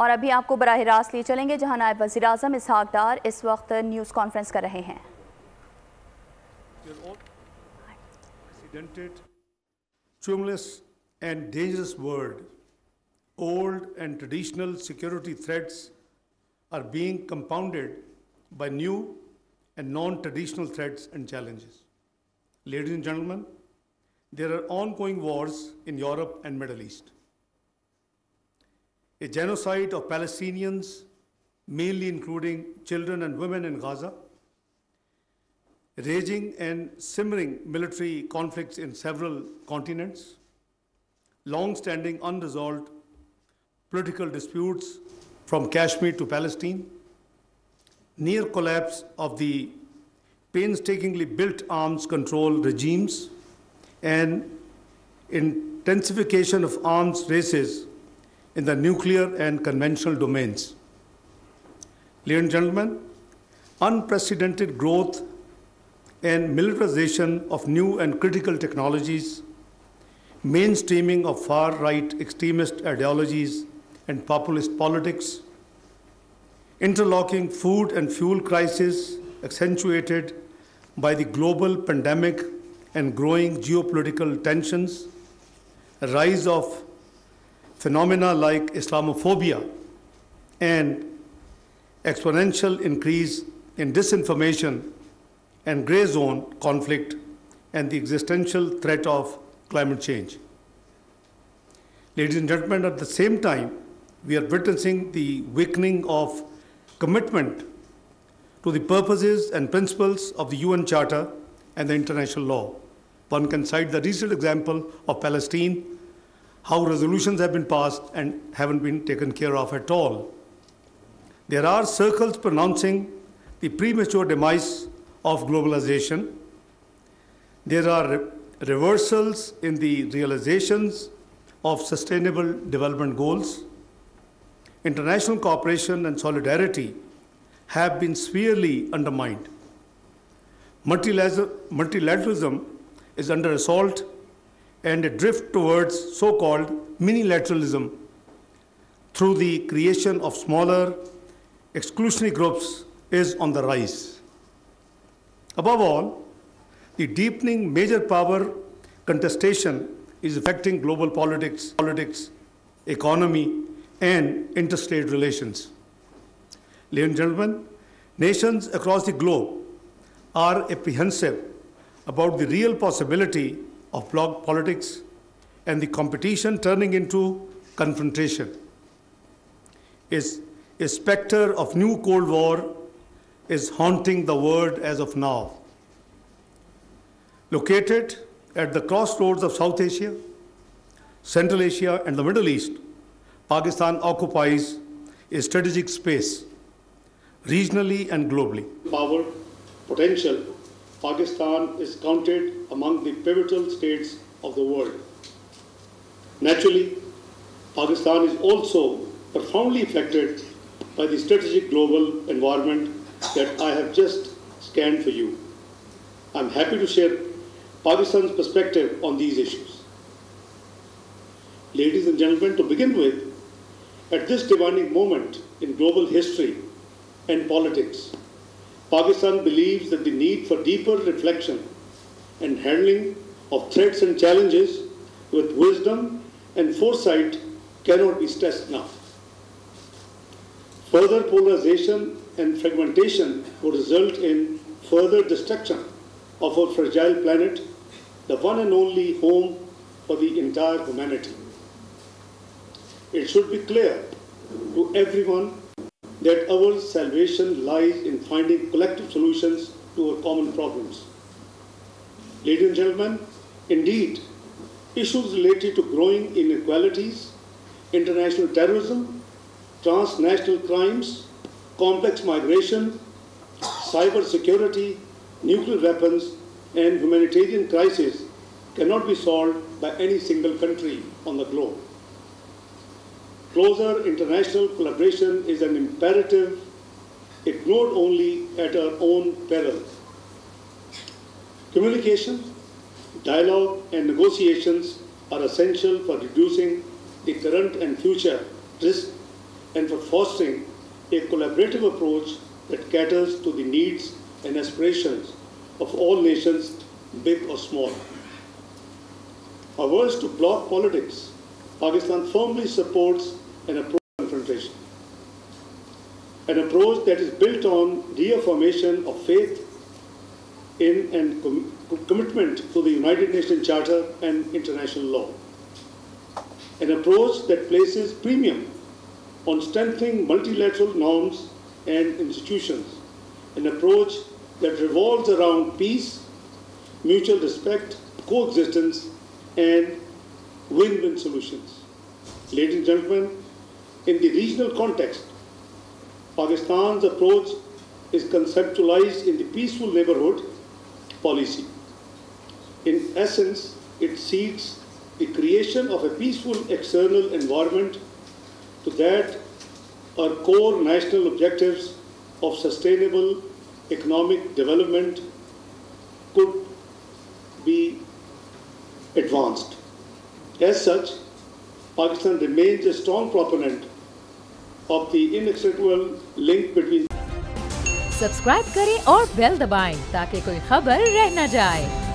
और अभी आपको बराह रास्त ले चलेंगे जहां नायब वज़ीर आज़म इसहाक डार इस वक्त न्यूज़ कॉन्फ्रेंस कर रहे हैं। Tumultuous and dangerous world, old and traditional security threats are being compounded by new and non-traditional threats and challenges. Ladies and gentlemen, there are ongoing wars in Europe and Middle East. A genocide of Palestinians, mainly including children and women in Gaza, raging and simmering military conflicts in several continents, long-standing unresolved political disputes from Kashmir to Palestine, near collapse of the painstakingly built arms control regimes, and intensification of arms races in the nuclear and conventional domains. Ladies and gentlemen, unprecedented growth and militarization of new and critical technologies, mainstreaming of far-right extremist ideologies and populist politics, interlocking food and fuel crisis accentuated by the global pandemic and growing geopolitical tensions, a rise of phenomena like Islamophobia and exponential increase in disinformation and grey zone conflict, and the existential threat of climate change. Ladies and gentlemen, at the same time, we are witnessing the weakening of commitment to the purposes and principles of the UN Charter and the international law. One can cite the recent example of Palestine, how resolutions have been passed and haven't been taken care of at all. There are circles pronouncing the premature demise of globalization. There are reversals in the realizations of sustainable development goals. International cooperation and solidarity have been severely undermined. Multilateralism is under assault, and a drift towards so-called minilateralism through the creation of smaller exclusionary groups is on the rise. Above all, the deepening major power contestation is affecting global politics, economy, and interstate relations. Ladies and gentlemen, nations across the globe are apprehensive about the real possibility of bloc politics and the competition turning into confrontation. A specter of new Cold War is haunting the world as of now. Located at the crossroads of South Asia, Central Asia, and the Middle East, Pakistan occupies a strategic space, regionally and globally. Power potential, Pakistan is counted among the pivotal states of the world. Naturally, Pakistan is also profoundly affected by the strategic global environment that I have just scanned for you. I'm happy to share Pakistan's perspective on these issues. Ladies and gentlemen, to begin with, at this defining moment in global history and politics, Pakistan believes that the need for deeper reflection and handling of threats and challenges with wisdom and foresight cannot be stressed enough. Further polarization and fragmentation would result in further destruction of our fragile planet, the one and only home for the entire humanity. It should be clear to everyone that our salvation lies in finding collective solutions to our common problems. Ladies and gentlemen, indeed, issues related to growing inequalities, international terrorism, transnational crimes, complex migration, cyber security, nuclear weapons, and humanitarian crisis cannot be solved by any single country on the globe. Closer international collaboration is an imperative, ignored only at our own peril. Communication, dialogue, and negotiations are essential for reducing the current and future risks and for fostering a collaborative approach that caters to the needs and aspirations of all nations, big or small. Averse to bloc politics, Pakistan firmly supports an approach to confrontation, an approach that is built on reaffirmation of faith in and commitment to the United Nations Charter and international law, an approach that places premium on strengthening multilateral norms and institutions, an approach that revolves around peace, mutual respect, coexistence, and win-win solutions. Ladies and gentlemen, in the regional context, Pakistan's approach is conceptualized in the peaceful neighborhood policy. In essence, it seeks the creation of a peaceful external environment to that our core national objectives of sustainable economic development could be advanced. As such, Pakistan remains a strong proponent of the inextricable link between. Subscribe करें और bell दबाएं ताकि कोई खबर रह न जाए।